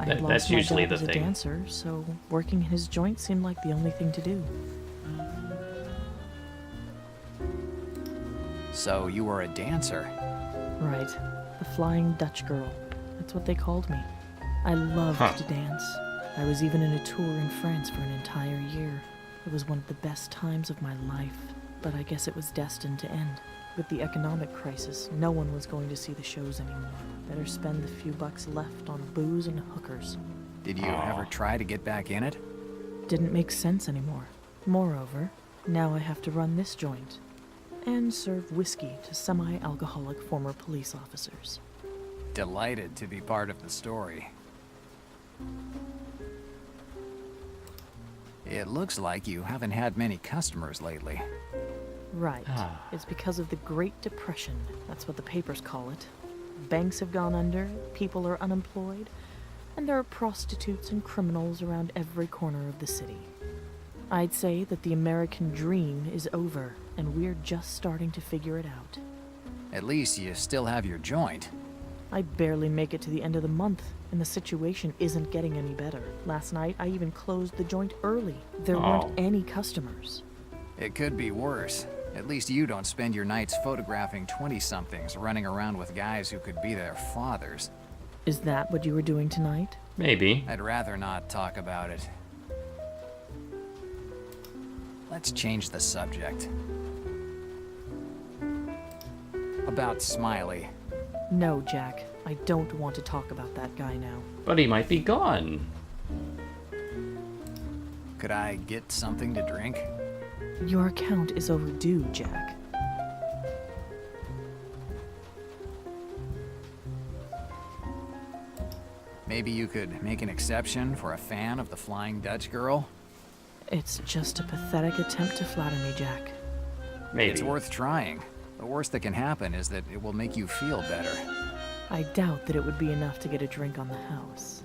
I had That's lost my usually dad the as a thing. dancer, so working in his joint seemed like the only thing to do. So you were a dancer? Right. The Flying Dutch Girl. That's what they called me. I loved to dance. I was even in a tour in France for an entire year. It was one of the best times of my life, but I guess it was destined to end. With the economic crisis, no one was going to see the shows anymore. Better spend the few bucks left on booze and hookers. Did you ever try to get back in it? Didn't make sense anymore. Moreover, now I have to run this joint and serve whiskey to semi-alcoholic former police officers. Delighted to be part of the story. It looks like you haven't had many customers lately. Right. It's because of the Great Depression. That's what the papers call it. Banks have gone under, people are unemployed, and there are prostitutes and criminals around every corner of the city. I'd say that the American dream is over, and we're just starting to figure it out. At least you still have your joint. I barely make it to the end of the month, and the situation isn't getting any better. Last night, I even closed the joint early. There weren't any customers. It could be worse. At least you don't spend your nights photographing 20-somethings running around with guys who could be their fathers. Is that what you were doing tonight? Maybe. I'd rather not talk about it. Let's change the subject. About Smiley. No, Jack. I don't want to talk about that guy now. But he might be gone. Could I get something to drink? Your account is overdue, Jack. Maybe you could make an exception for a fan of the Flying Dutch Girl? It's just a pathetic attempt to flatter me, Jack. Maybe. It's worth trying. The worst that can happen is that it will make you feel better. I doubt that it would be enough to get a drink on the house.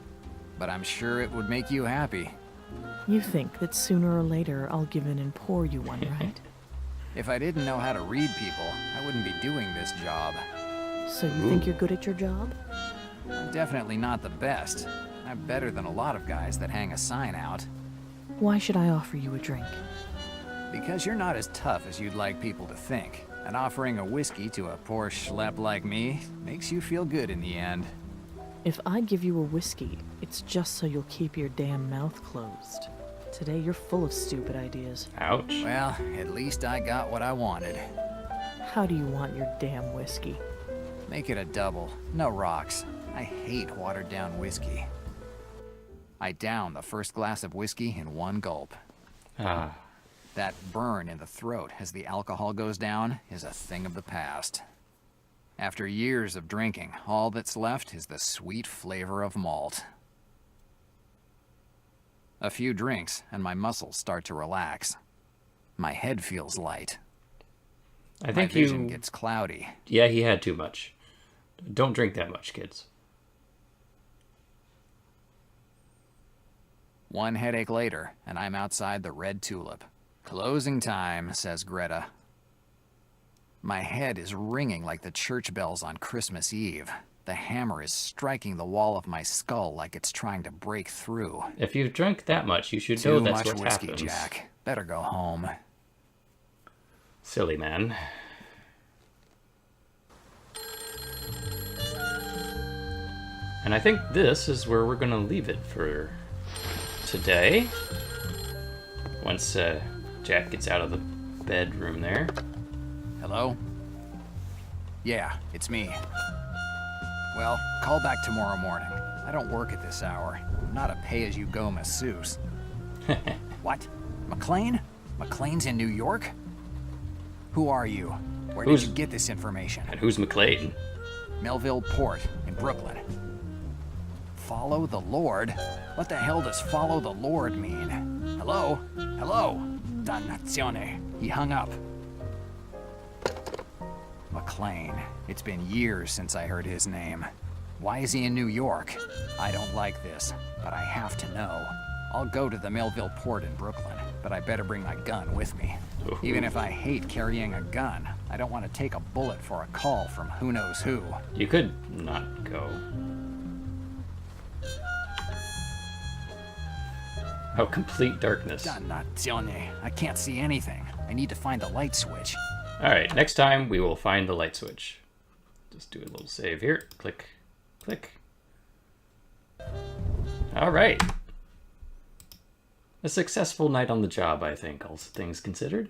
But I'm sure it would make you happy. You think that sooner or later I'll give in and pour you one, right? If I didn't know how to read people, I wouldn't be doing this job. So you think you're good at your job? I'm definitely not the best. I'm better than a lot of guys that hang a sign out. Why should I offer you a drink? Because you're not as tough as you'd like people to think. And offering a whiskey to a poor schlep like me makes you feel good in the end. If I give you a whiskey, it's just so you'll keep your damn mouth closed. Today you're full of stupid ideas. Ouch. Well, at least I got what I wanted. How do you want your damn whiskey? Make it a double. No rocks. I hate watered-down whiskey. I down the first glass of whiskey in one gulp. That burn in the throat as the alcohol goes down is a thing of the past. After years of drinking, all that's left is the sweet flavor of malt. A few drinks, and my muscles start to relax. My head feels light. I think my vision gets cloudy. Yeah, he had too much. Don't drink that much, kids. One headache later, and I'm outside the Red Tulip. Closing time, says Greta. My head is ringing like the church bells on Christmas Eve. The hammer is striking the wall of my skull like it's trying to break through. If you've drunk that much, you should know Too that's much what whiskey, happens. Jack. Better go home. Silly man. And I think this is where we're going to leave it for today. Once Jack gets out of the bedroom there. Hello? Yeah, it's me. Well, call back tomorrow morning. I don't work at this hour. I'm not a pay-as-you-go masseuse. What? McLean? McLean's in New York? Who are you? Where did you get this information? And who's McLean? Melville Port in Brooklyn. Follow the Lord? What the hell does follow the Lord mean? Hello? Hello? Dannazione. He hung up. McLean. It's been years since I heard his name. Why is he in New York? I don't like this, but I have to know. I'll go to the Melville Port in Brooklyn, but I better bring my gun with me. Ooh. Even if I hate carrying a gun, I don't want to take a bullet for a call from who knows who. You could not go. Oh, complete darkness. Dannazione. I can't see anything. I need to find the light switch. Alright, next time we will find the light switch. Just do a little save here. Click, click. Alright. A successful night on the job, I think, all things considered.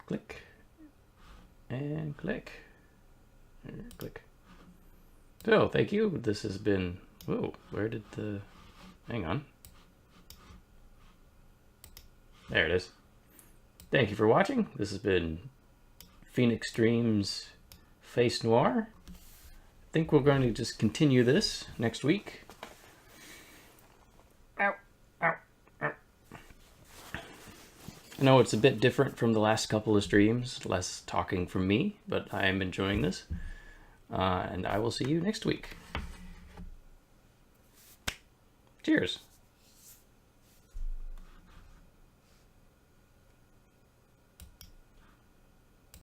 Click. And click. Click. So, thank you. This has been... Whoa, where did the... Hang on. There it is. Thank you for watching. This has been Phoenix Dreams Face Noir. I think we're going to just continue this next week. Ow, ow, ow. I know it's a bit different from the last couple of streams, less talking from me, but I am enjoying this. And I will see you next week. Cheers.